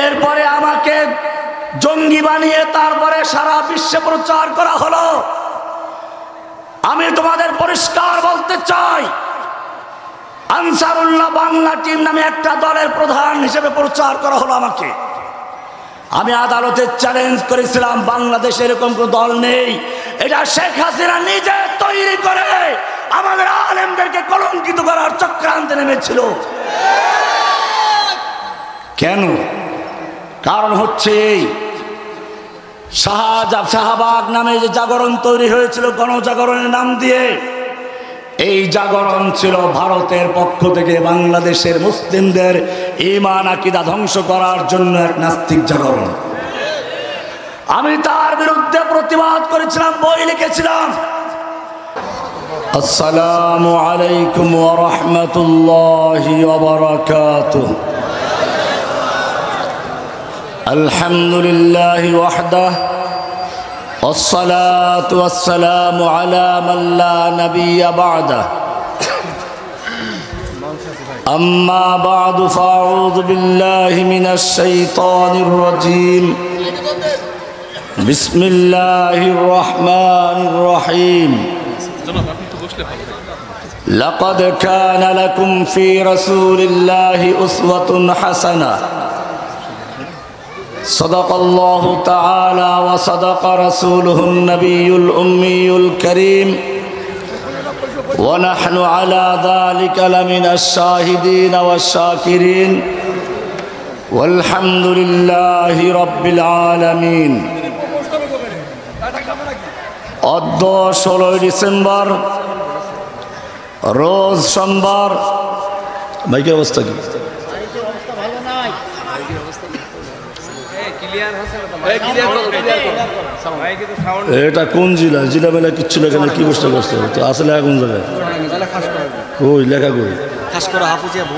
এরপরে আমাকে জঙ্গি বানিয়ে তারপরে সারা বিশ্বে প্রচার করা হলো। আমি তোমাদের পরিষ্কার বলতে চাই, আনসারুল্লাহ বাংলা টিম নামে একটা দলের প্রধান হিসেবে প্রচার করা হলো আমাকে। আমি আদালতে চ্যালেঞ্জ করেছিলাম, বাংলাদেশে এরকম কোনো দল নেই, এটা শেখ হাসিনা নিজে তৈরি করে আমাদের আলেমদেরকে কলঙ্কিত করার চক্রান্তে নেমেছিল। কেন? কারণ হচ্ছে এই শাহবাগ নামে যে জাগরণ তৈরি হয়েছিল গণজাগরণের নাম দিয়ে, এই জাগরণ ছিল ভারতের পক্ষ থেকে বাংলাদেশের মুসলিমদের ঈমান আকীদা ধ্বংস করার জন্য এক নাস্তিক জাগরণ। আমি তার বিরুদ্ধে প্রতিবাদ করেছিলাম, বই লিখেছিলাম। আসসালামু আলাইকুম ওয়া রাহমাতুল্লাহি ওয়া বারাকাতুহু। আলহামদুলিল্লাহি ওয়াহদাহু والصلاة والسلام على من لا نبي بعده أما بعد فأعوذ بالله من الشيطان الرجيم بسم الله الرحمن الرحيم لقد كان لكم في رسول الله أسوة حسنة صدق الله تعالى وصدق رسوله النبي الأمي الكريم ونحن على ذلك لمن الشاهدين والشاكرين والحمد لله رب العالمين। অদ্য 16 ডিসেম্বর রোজ সোমবার। মাইকের অবস্থা কি? এটা কোন জেলা? জেলা মেলা কিচ্ছু লেখা নেই, কি বুঝতে পারছো? তো আসলে কোন জায়গায়? ওই লেখা কই?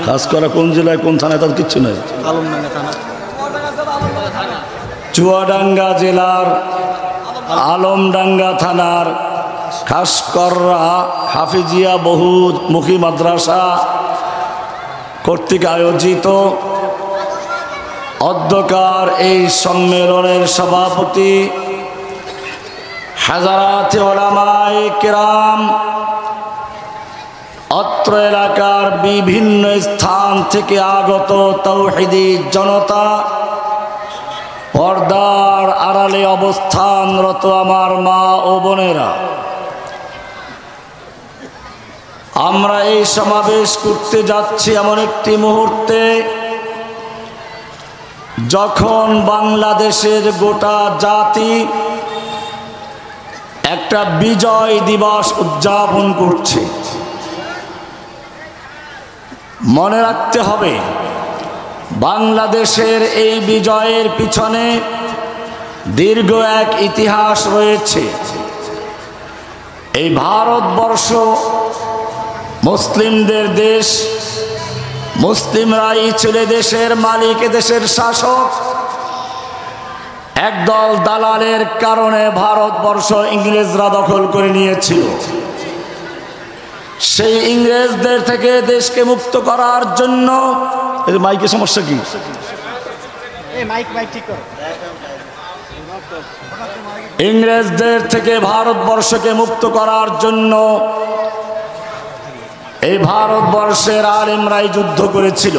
খাস করা কোন জেলায় কোন থানায় তার কিচ্ছু নাই। চুয়াডাঙ্গা জেলার আলমডাঙ্গা থানার খাসকররা হাফিজিয়া বহুমুখী মাদ্রাসা কর্তৃক আয়োজিত অধ্যকার এই সম্মেলনের সভাপতি হাজারাতে উলামায়ে কেরাম, অত্র এলাকার বিভিন্ন স্থান থেকে আগত তাওহীদি জনতা, পর্দার আড়ালে অবস্থানরত আমার মা ও বোনেরা, আমরা এই সমাবেশ করতে যাচ্ছি এমন একটি মুহূর্তে যখন বাংলাদেশের গোটা জাতি একটা বিজয় দিবস উদযাপন করছে। মনে রাখতে হবে, বাংলাদেশের এই বিজয়ের পিছনে দীর্ঘ এক ইতিহাস রয়েছে। এই ভারতবর্ষ মুসলিমদের দেশ, মুসলিমরাই ছিল দেশের মালিক, দেশের শাসক। একদল দালালের কারণে ভারতবর্ষ ইংরেজরা দখল করে নিয়েছিল। সেই ইংরেজদের থেকে দেশকে মুক্ত করার জন্য, এর মাইকের সমস্যা কি? ইংরেজদের থেকে ভারতবর্ষকে মুক্ত করার জন্য এই ভারতবর্ষের আলেমরাই যুদ্ধ করেছিল।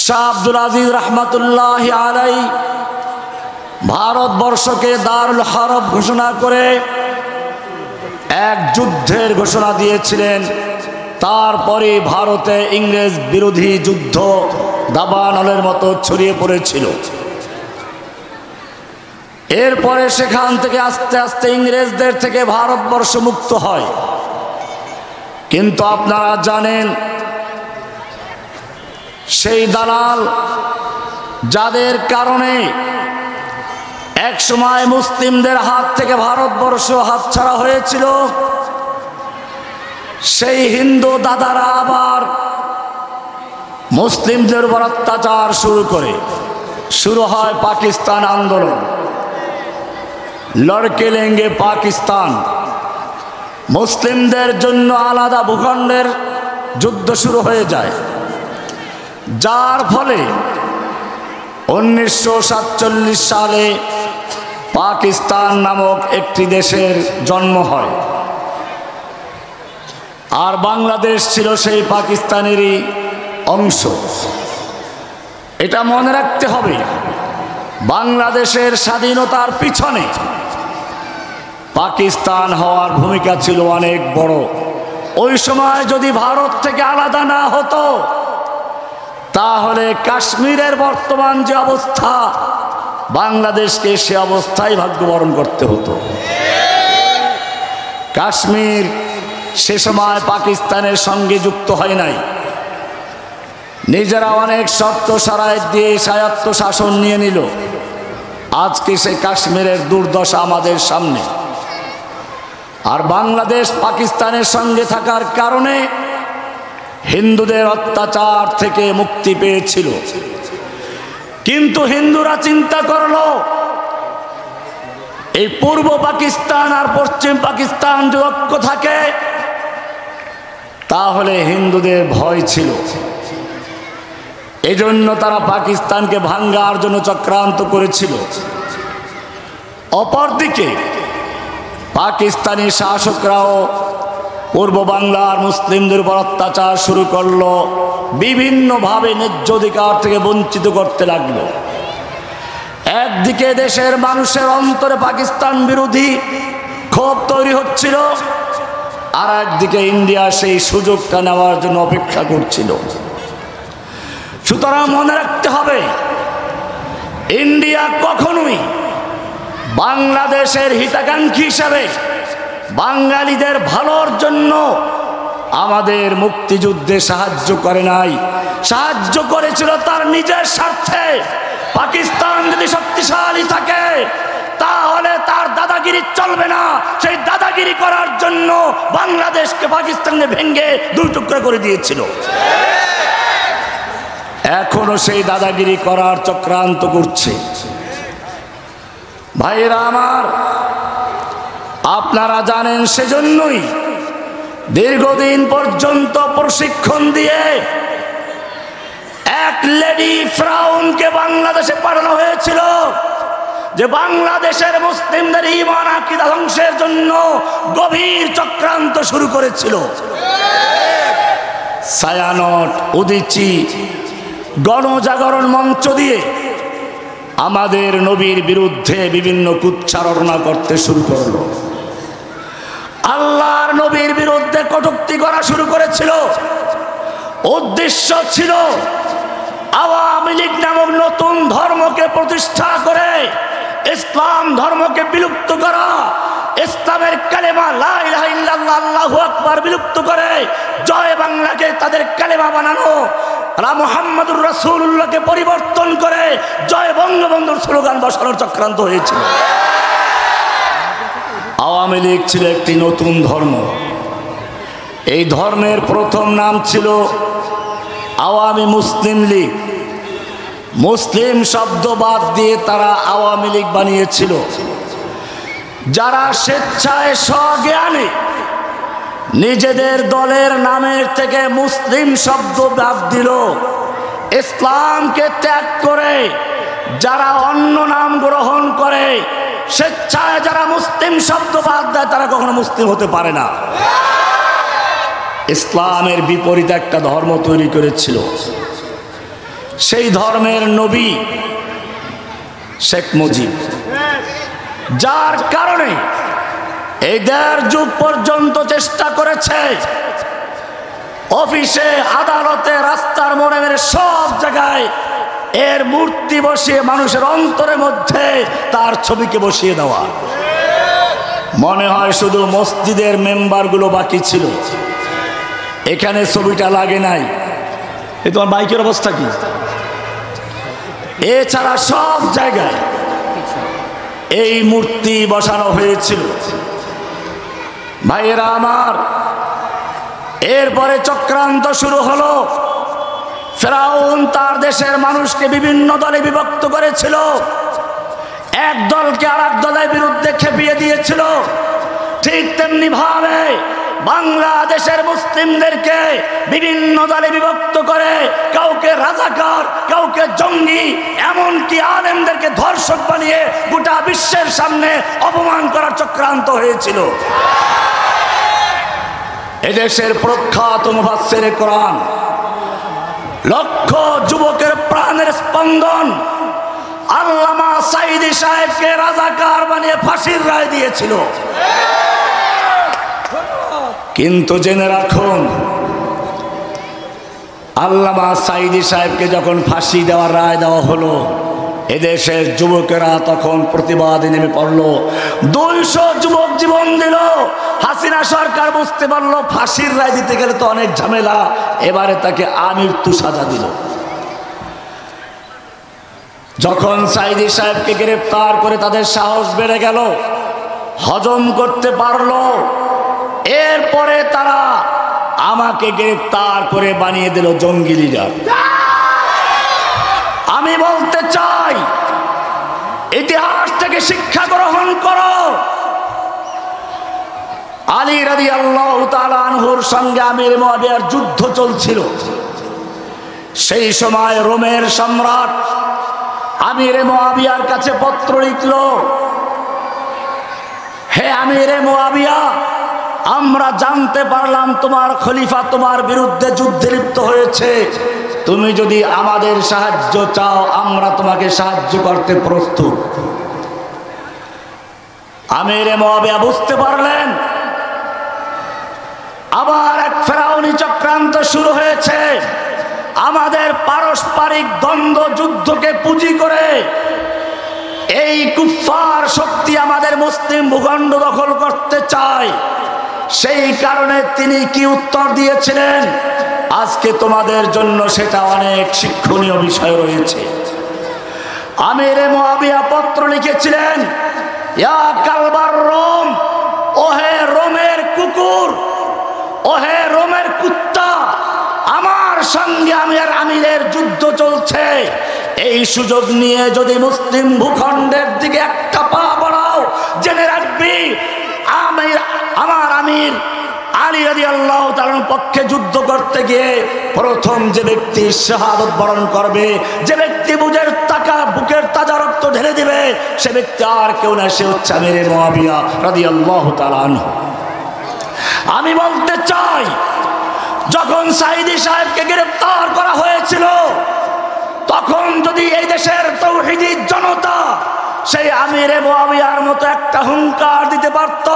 শাহ আব্দুল আজিজ রহমাতুল্লাহি আলাইহি ভারতবর্ষকে দারুল হরব ঘোষণা করে এক যুদ্ধের ঘোষণা দিয়েছিলেন। তারপরে ভারতে ইংরেজ বিরোধী যুদ্ধ দাবানলের মতো ছড়িয়ে পড়েছিল। এরপরে সেখান থেকে আস্তে আস্তে ইংরেজদের থেকে ভারতবর্ষ মুক্ত হয়। কিন্তু আপনারা জানেন, সেই দালাল যাদের কারণে এক সময় মুসলিমদের হাত থেকে ভারতবর্ষ হাতছাড়া হয়েছিল, সেই হিন্দু দাদারা আবার মুসলিমদের উপর অত্যাচার শুরু করে। শুরু হয় পাকিস্তান আন্দোলন, লড়কে লেঙ্গে পাকিস্তান। মুসলিমদের জন্য আলাদা ভূখণ্ডের যুদ্ধ শুরু হয়ে যায়। যার ফলে 1947 সালে পাকিস্তান নামক একটি দেশের জন্ম হয়। আর বাংলাদেশ ছিল সেই পাকিস্তানেরই অংশ। এটা মনে রাখতে হবে, বাংলাদেশের স্বাধীনতার পিছনে পাকিস্তান হওয়ার ভূমিকা ছিল অনেক বড়। ওই সময় যদি ভারত থেকে আলাদা না হতো, তাহলে কাশ্মীরের বর্তমান যে অবস্থা, বাংলাদেশকে সে অবস্থায় ভাগ্যবরণ করতে হতো। কাশ্মীর সে সময় পাকিস্তানের সঙ্গে যুক্ত হয় নাই, নিজেরা অনেক শর্ত সারাইত দিয়ে স্বায়ত্ত শাসন নিয়ে নিল। আজকে সে কাশ্মীরের দুর্দশা আমাদের সামনে। আর বাংলাদেশ পাকিস্তানের সঙ্গে থাকার কারণে হিন্দুদের অত্যাচার থেকে মুক্তি পেয়েছিল। কিন্তু হিন্দুরা চিন্তা করলো, এই পূর্ব পাকিস্তান আর পশ্চিম পাকিস্তান যদি ঐক্য থাকে, তাহলে হিন্দুদের ভয় ছিল। এজন্য তারা পাকিস্তানকে ভাঙ্গার জন্য চক্রান্ত করেছিল। অপরদিকে পাকিস্তানি শাসকরাও পূর্ব বাংলার মুসলিমদের উপর অত্যাচার শুরু করলো, বিভিন্নভাবে ন্যায্য অধিকার থেকে বঞ্চিত করতে লাগলো। একদিকে দেশের মানুষের অন্তরে পাকিস্তান বিরোধী ক্ষোভ তৈরি হচ্ছিল, আর একদিকে ইন্ডিয়া সেই সুযোগটা নেওয়ার জন্য অপেক্ষা করছিল। সুতরাং মনে রাখতে হবে, ইন্ডিয়া কখনোই বাংলাদেশের হিতাকাঙ্ক্ষী হিসাবে বাঙালিদের ভালোর জন্য আমাদের মুক্তিযুদ্ধে সাহায্য করে নাই, সাহায্য করেছিল তার নিজের স্বার্থে। পাকিস্তান যদি শক্তিশালী থাকে, তাহলে তার দাদাগিরি চলবে না। সেই দাদাগিরি করার জন্য বাংলাদেশকে পাকিস্তানে ভেঙে দুই টুকরা করে দিয়েছিল। এখনো সেই দাদাগিরি করার চক্রান্ত করছে। ভাইরা আমার, আপনারা জানেন, সেজন্যই দীর্ঘদিন পর্যন্ত প্রশিক্ষণ দিয়ে এক লেডি ফ্রাউনকে বাংলাদেশে পাঠানো হয়েছিল, যে বাংলাদেশের মুসলিমদের ঈমান আকীদা ধ্বংসের জন্য গভীর চক্রান্ত শুরু করেছিল। ছায়ানট, উদীচী, গণজাগরণ মঞ্চ দিয়ে আমাদের নবীর বিরুদ্ধে বিভিন্ন কুচ্চারণা করতে শুরু করলো। আল্লাহর নবীর বিরুদ্ধে কটূক্তি করা শুরু করেছিল। উদ্দেশ্য ছিল আওয়ামী লীগ নামক নতুন ধর্মকে প্রতিষ্ঠা করে ইসলাম ধর্মকে বিলুপ্ত করা, ইসলামের কালেমা লা ইলাহা ইল্লাল্লাহ আল্লাহু আকবার বিলুপ্ত করে জয় বাংলাকে তাদের কালেমা বানানো, মুহাম্মাদুর রাসূলুল্লাহকে পরিবর্তন করে জয় বঙ্গবন্ধুর স্লোগান বসানোর চক্রান্ত হয়েছিল। আওয়ামী লীগ ছিল একটি নতুন ধর্ম। এই ধর্মের প্রথম নাম ছিল আওয়ামী মুসলিম লীগ। মুসলিম শব্দ বাদ দিয়ে তারা আওয়ামী লীগ বানিয়েছিল। যারা স্বেচ্ছায় স্বজ্ঞানে নিজেদের দলের নামের থেকে মুসলিম শব্দ বাদ দিল, ইসলামকে ত্যাগ করে যারা অন্য নাম গ্রহণ করে, স্বেচ্ছায় যারা মুসলিম শব্দ বাদ দেয়, তারা কখনো মুসলিম হতে পারে না। ইসলামের বিপরীতে একটা ধর্ম তৈরি করেছিল। সেই ধর্মের নবী শেখ মুজিব, যার কারণে এই ১.৫ যুগ পর্যন্ত চেষ্টা করেছে অফিসে, আদালতে, রাস্তার মোড়ে, সব জায়গায় এর মূর্তি বসিয়ে মানুষের অন্তরের মধ্যে তার ছবিকে বসিয়ে দেওয়া। মনে হয় শুধু মসজিদের মেম্বারগুলো বাকি ছিল, এখানে ছবিটা লাগে নাই। এই তোমার বাইকের অবস্থা কি? এছাড়া সব জায়গায় এই মূর্তি বসানো হয়েছিল। ভাইয়েরা আমার, এরপরে চক্রান্ত শুরু হলো। ফেরাউন তার দেশের মানুষকে বিভিন্ন দলে বিভক্ত করেছিল, এক দলকে আর এক দলের বিরুদ্ধে খেপিয়ে দিয়েছিল। ঠিক তেমনি ভাবে বাংলাদেশের মুসলিমদেরকে বিভিন্ন দলে বিভক্ত করে কাউকে রাজাকার, কাউকে জঙ্গি, এমনকি আলেমদেরকে ধর্ষক বানিয়ে গোটা বিশ্বের সামনে অপমান করার চক্রান্ত হয়েছিল। এদেশের প্রখ্যাত মুফাসসিরে কোরআন, লক্ষ যুবকের প্রাণের স্পন্দন আল্লামা সাঈদী সাহেবকে রাজাকার বানিয়ে ফাঁসির রায় দিয়েছিল। কিন্তু জেনে রাখুন, আল্লামা সাঈদী সাহেবকে যখন ফাঁসি দেওয়ার রায় দেওয়া হলো, এদেশের যুবকেরা তখন প্রতিবাদে নেমে পড়ল। 200 যুবক জীবন দিল। হাসিনা সরকার বুঝতে পারলো ফাঁসির রায় দিতে গেলে তো অনেক ঝামেলা, এবারে তাকে আমৃত্যু সাজা দিল। যখন সাঈদী সাহেবকে গ্রেফতার করে তাদের সাহস বেড়ে গেল, হজম করতে পারলো, এরপরে তারা আমাকে গ্রেফতার করে বানিয়ে দিল জঙ্গি লিডার। আমি বলতে চাই, ইতিহাস থেকে শিক্ষা গ্রহণ করো। আলী রাদিয়াল্লাহু তাআলা আনহুর সঙ্গে আমির মুআবিয়ার যুদ্ধ চলছিল। সেই সময় রোমের সম্রাট আমির মুআবিয়ার কাছে পত্র লিখল, হে আমির মুআবিয়া, আমরা জানতে পারলাম তোমার খলিফা তোমার বিরুদ্ধে যুদ্ধে লিপ্ত হয়েছে। তুমি যদি আমাদের সাহায্য চাও, আমরা তোমাকে সাহায্য করতে প্রস্তুত। আমির মুআবিয়া বুঝতে পারলেন আবার এক ফেরাউনি চক্রান্ত শুরু হয়েছে। আমাদের পারস্পরিক দ্বন্দ্ব যুদ্ধকে পুঁজি করে এই কুফফার শক্তি আমাদের মুসলিম ভূখণ্ড দখল করতে চায়। সেই কারণে তিনি কি উত্তর দিয়েছিলেন, আজকে তোমাদের জন্য সেটা অনেক শিক্ষণীয় বিষয় রয়েছে। আমির মুআবিয়া পত্র লিখেছিলেন, ইয়া কালবার রোম, ওহে রোমের কুকুর, ওহে রোমের কুত্তা, আমার সঙ্গে আমিরের যুদ্ধ চলছে। এই সুযোগ নিয়ে যদি মুসলিম ভূখণ্ডের দিকে একটা পা বাড়াও, জেনে রাখবি আমার আমির আলী রাদিয়াল্লাহু তাআলার পক্ষে যুদ্ধ করতে গিয়ে প্রথম যে ব্যক্তি শাহাদাত বরণ করবে, যে ব্যক্তি বুকের তাজা রক্ত ঢেলে দিবে, সে ব্যক্তি আর কেউ না, সে হচ্ছে আমির মুআবিয়া রাদিয়াল্লাহু তাআলা আনহু। আমি বলতে চাই, যখন সাঈদী সাহেবকে গ্রেফতার করা হয়েছিল, তখন যদি এই দেশের তাওহীদি জনতা সেই আমির মুআবিয়ার মতো একটা হুঙ্কার দিতে পারত,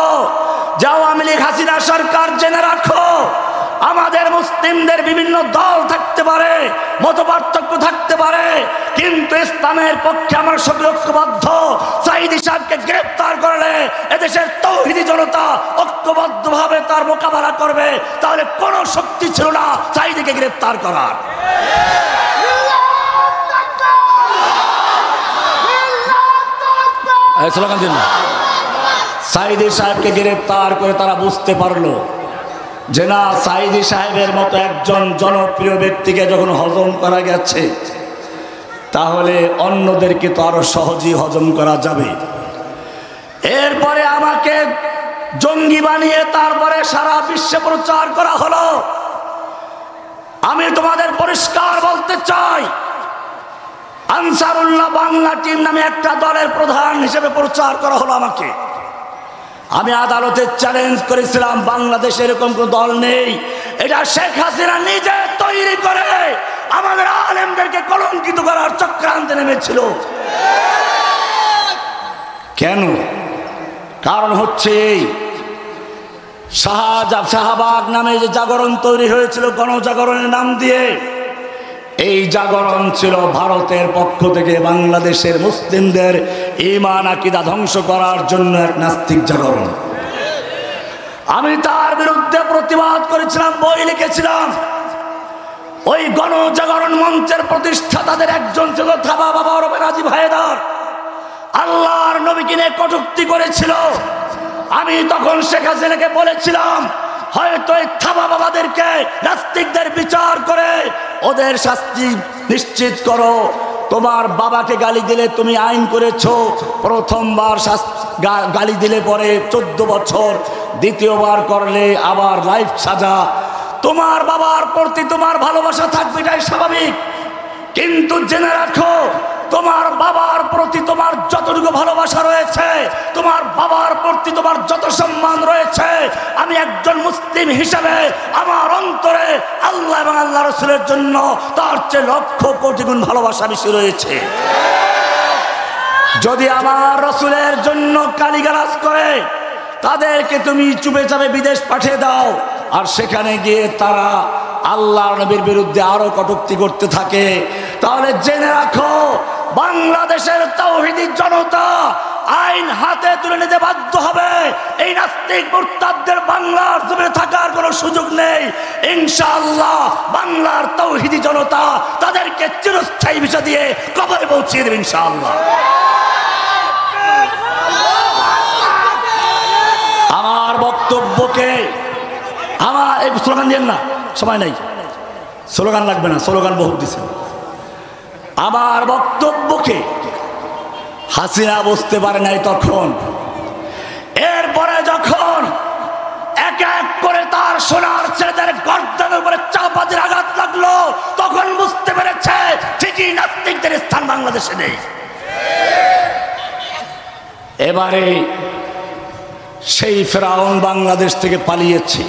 যে আওয়ামী লীগ হাসিনা সরকার জেনে রাখো, আমাদের মুসলিমদের বিভিন্ন দল থাকতে পারে, মতপার্থক্য থাকতে পারে, কিন্তু ইসলামের পক্ষে আমার সবাই ঐক্যবদ্ধ। সাঈদী সাহেবকে গ্রেফতার করলে এদেশের তাওহীদি জনতা ঐক্যবদ্ধভাবে তার মোকাবেলা করবে, তাহলে কোনো শক্তি ছিল না সাঈদীকে গ্রেফতার করার। সাঈদী সাহেবকে গ্রেফতার করে তারা বুঝতে পারলো যে না, সাঈদী সাহেবের মতো একজন জনপ্রিয় ব্যক্তিকে যখন হজম করা গেছে, তাহলে অন্যদেরকে তো আরো সহজেই হজম করা যাবে। এরপরে আমাকে জঙ্গি বানিয়ে তারপরে সারা বিশ্বে প্রচার করা হলো। আমি তোমাদের পরিষ্কার বলতে চাই, আনসারুল্লাহ বাংলা টিম নামে একটা দলের প্রধান হিসেবে প্রচার করা হলো আমাকে। আমি আদালতে চ্যালেঞ্জ করেছিলাম, বাংলাদেশে এরকম কোন দল নেই, এটা শেখ হাসিনা নিজে তৈরি করে আমাদের আলেমদেরকে কলঙ্কিত করার চক্রান্তে নেমেছিল। কেন? কারণ হচ্ছে এই শাহবাগ নামে যে জাগরণ তৈরি হয়েছিল গণজাগরণের নাম দিয়ে, এই জাগরণ ছিল ভারতের পক্ষ থেকে বাংলাদেশের মুসলিমদের ঈমান আকীদা ধ্বংস করার জন্য এক নাস্তিক জাগরণ। আমি তার বিরুদ্ধে প্রতিবাদ করেছিলাম, বই লিখেছিলাম। ওই গণজাগরণ মঞ্চের প্রতিষ্ঠাতাদের একজন ছিল থাবা বাবা ওরফে রাজীব হায়দার, আল্লাহর নবীকে নিয়ে কটূক্তি করেছিল। আমি তখন শেখ হাসিনাকে বলেছিলাম, হয়তো এই থাবা বাবাদেরকে, নাস্তিকদের বিচার করে ওদের শাস্তি নিশ্চিত করো। তোমার বাবাকে গালি দিলে তুমি আইন করেছো, প্রথমবার গালি দিলে পরে 14 বছর, দ্বিতীয়বার করলে আবার লাইফ সাজা। তোমার বাবার প্রতি তোমার ভালোবাসা থাকবে, এটাই স্বাভাবিক, কিন্তু জেনে রাখো তোমার বাবার প্রতি তোমার যতটুকু ভালোবাসা রয়েছে, তোমার বাবার প্রতি তোমার যত সম্মান রয়েছে, আমি একজন মুসলিম হিসেবে আমার অন্তরে আল্লাহ এবং আল্লাহ রাসূলের জন্য তার চেয়ে লক্ষ কোটি গুণ ভালোবাসা বেশি রয়েছে। যদি আমার রাসূলের জন্য গালিগালাজ করে তাদেরকে তুমি চুপে চাপে বিদেশ পাঠিয়ে দাও, আর সেখানে গিয়ে তারা আল্লাহর নবীর বিরুদ্ধে আরো কটূক্তি করতে থাকে, তাহলে জেনে রাখো বাংলাদেশের তাওহীদি জনতা আইন হাতে তুলে নিতে বাধ্য হবে। এই নাস্তিক মুরতাদদের বাংলার জমিনে থাকার কোনো সুযোগ নেই। ইনশাআল্লাহ বাংলার তাওহীদি জনতা তাদেরকে চিরস্থায়ী ভিসা দিয়ে কবরে পৌঁছিয়ে দেবে ইনশাআল্লাহ। আমার বক্তব্যকে আমার এই স্লোগান দিয়েন না, সময় নেই, স্লোগান লাগবে না, স্লোগান বহুত দিছে। আমার বক্তব্যকে হাসিনা বুঝতে পারে নাই তখন, এরপরে যখন এক এক করে তার সোনার ছেলেদের গর্দানের উপরে চাপাতির আঘাত লাগলো, তখন বুঝতে পেরেছে ঠিকই নাস্তিকদের স্থান বাংলাদেশে নেই। এবারে সেই ফেরাউন বাংলাদেশ থেকে পালিয়েছে,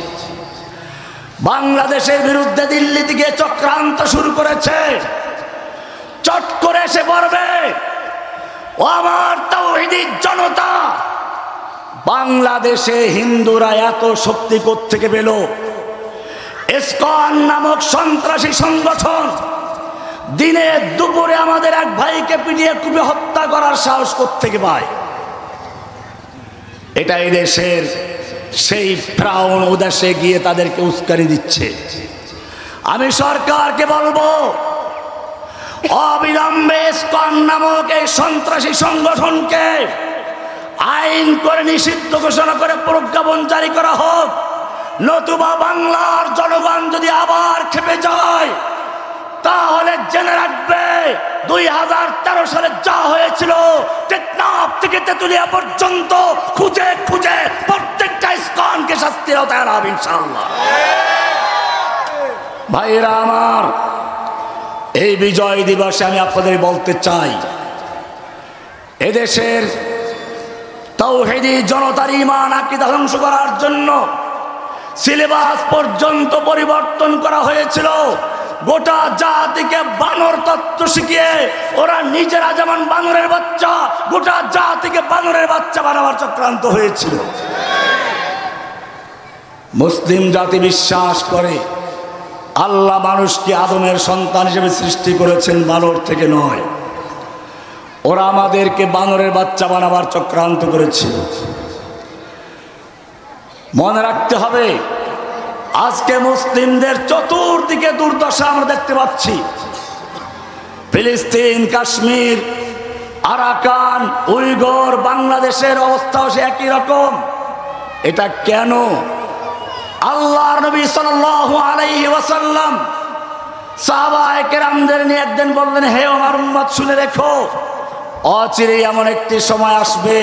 বাংলাদেশের বিরুদ্ধে দিল্লি থেকে চক্রান্ত শুরু করেছে। চট করে এসে পড়বে, ও আমার তাওহীদি জনতা, বাংলাদেশে হিন্দুরা এত শক্তি কোত্থেকে পেল? ইসকন নামক সন্ত্রাসী সংগঠন দিনে দুপুরে আমাদের এক ভাইকে পিটিয়ে কুপিয়ে হত্যা করার সাহস কোত্থেকে পায়? এটা এই দেশের সেই ফেরাউন ওদেশে গিয়ে তাদেরকে উস্কানি দিচ্ছে। আমি সরকারকে বলবো, অবিলম্বে ইসকন নামক এই সন্ত্রাসী সংগঠনকে আইন করে নিষিদ্ধ ঘোষণা করে প্রজ্ঞাপন জারি করা হোক, নতুবা বাংলার জনগণ যদি আবার খেপে যায় তাহলে জেনে রাখবে 2013 সালে যা হয়েছিল, টেকনাফ থেকে তেতুলিয়া পর্যন্ত খুঁজে খুঁজে প্রত্যেকটা ইসকনকে শাস্তির আওতায় আনা হবে ইনশাআল্লাহ। ভাইরা আমার, এই বিজয় দিবসে আমি আপনাদের বলতে চাই, এদেশের তাওহীদি জনতার ঈমান আকীদা ধ্বংস করার জন্য সিলেবাস পর্যন্ত পরিবর্তন করা হয়েছিল। গোটা জাতিকে বানর তত্ত্ব শিখিয়ে ওরা নিজেরা যেমন বানরের বাচ্চা, গোটা জাতিকে বানরের বাচ্চা বানাবার চক্রান্ত হয়েছিল। মুসলিম জাতি বিশ্বাস করে আল্লাহ মানুষকে আদমের সন্তান হিসেবে সৃষ্টি করেছেন, বানর থেকে নয়। ওরা আমাদেরকে বানরের বাচ্চা বানাবার চক্রান্ত করেছিল। মনে রাখতে হবে, আজকে মুসলিমদের চতুর্দিকে দুর্দশা আমরা দেখতে পাচ্ছি। ফিলিস্তিন, কাশ্মীর, আরাকান, উইঘুর, বাংলাদেশের অবস্থাও সে একই রকম। এটা কেন? আল্লাহর নবী সাল্লাল্লাহু আলাইহি ওয়াসাল্লাম সাহাবায়ে কেরামদের নিয়ে একদিন বললেন, হে আমার উম্মত শুনে রেখো, অচিরেই এমন একটি সময় আসবে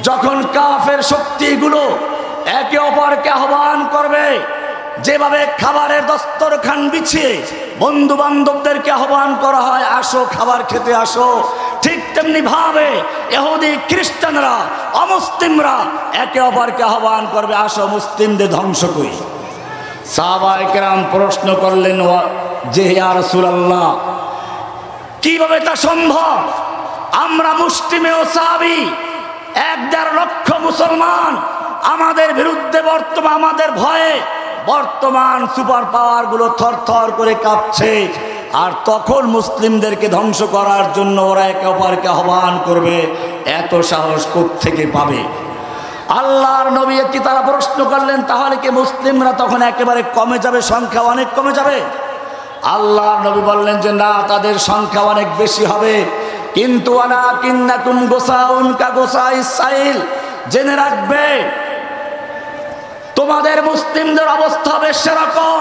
যখন কাফের শক্তিগুলো একে অপরকে আহ্বান করবে। যেভাবে খাবারের দস্তরখান বিছিয়ে বন্ধু বান্ধবদেরকে আহ্বান করা হয়, আসো খাবার খেতে আসো, ঠিক তেমনি ভাবে ইহুদি খ্রিস্টানরা, অমুসলিমরা একে অপরকে আহ্বান করবে, আসো মুসলিমদের ধ্বংস করি। সাহাবায়ে কেরাম প্রশ্ন করলেন যে ইয়া রাসূলুল্লাহ, কিভাবে তা সম্ভব? আমরা মুসলিমে ও সাহাবী 1.5 লক্ষ মুসলমান, আমাদের বিরুদ্ধে বর্তমান আমাদের ভয়ে বর্তমান সুপার পাওয়ার গুলো থরথর করে কাঁপছে, আর তখন মুসলিমদেরকে ধ্বংস করার জন্য ওরা একে অপরকে আহ্বান করবে, এত সাহস কোত্থেকে পাবে? আল্লাহর নবী কি তারা প্রশ্ন করলেন, তাহলে কি মুসলিমরা তখন একেবারে কমে যাবে, সংখ্যা অনেক কমে যাবে? আল্লাহর নবী বললেন যে না, তাদের সংখ্যা অনেক বেশি হবে, কিন্তু ওয়ালাকিন্নাকুম গোসাউন কা গোসাইস সাইল, জেনে রাখবে তোমাদের মুসলিমদের অবস্থা হবে সেরকম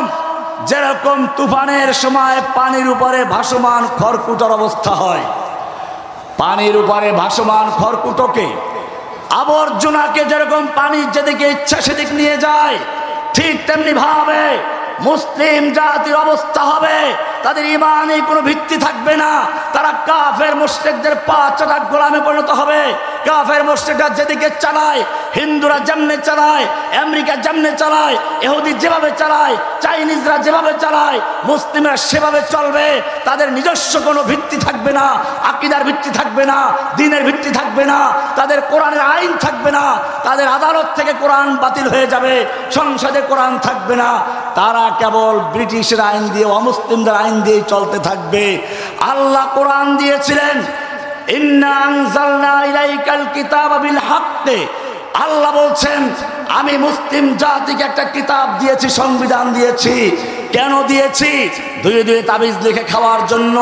যেরকম তুফানের সময় পানির উপরে ভাসমান খড়কুটোর অবস্থা হয়। পানির উপরে ভাসমান খড়কুটোকে আবর্জনাকে যেরকম পানি যেদিকে ইচ্ছা সেদিক নিয়ে যায়, ঠিক তেমনি ভাবে মুসলিম জাতির অবস্থা হবে। তাদের ইমানে কোনো ভিত্তি থাকবে না, তারা কাফের মুশরিকদের পা চাটা গোলামে পরিণত হবে। কাফের মুশরিকরা যেদিকে চালায়, হিন্দুরা যেমনে চালায়, আমেরিকা যেমনে চালায়, ইহুদি যেভাবে চালায়, চাইনিজরা যেভাবে চালায়, মুসলিমরা সেভাবে চলবে। তাদের নিজস্ব কোনো ভিত্তি থাকবে না, আকীদার ভিত্তি থাকবে না, দ্বীনের ভিত্তি থাকবে না, তাদের কোরআনের আইন থাকবে না, তাদের আদালত থেকে কোরআন বাতিল হয়ে যাবে, সংসদে কোরআন থাকবে না। তারা কেবল ব্রিটিশের আইন দিয়ে, অমুসলিমদের আইন দিয়ে চলতে থাকবে। আল্লাহ কোরআন দিয়েছিলেন, ইন্না আনজালনা ইলাইকাল কিতাবা বিল হাক্কি। আল্লাহ বলছেন, আমি মুসলিম জাতিকে একটা কিতাব দিয়েছি, সংবিধান দিয়েছি। কেন দিয়েছি? দুয়ে দুয়ে তাবিজ লিখে খাওয়ার জন্য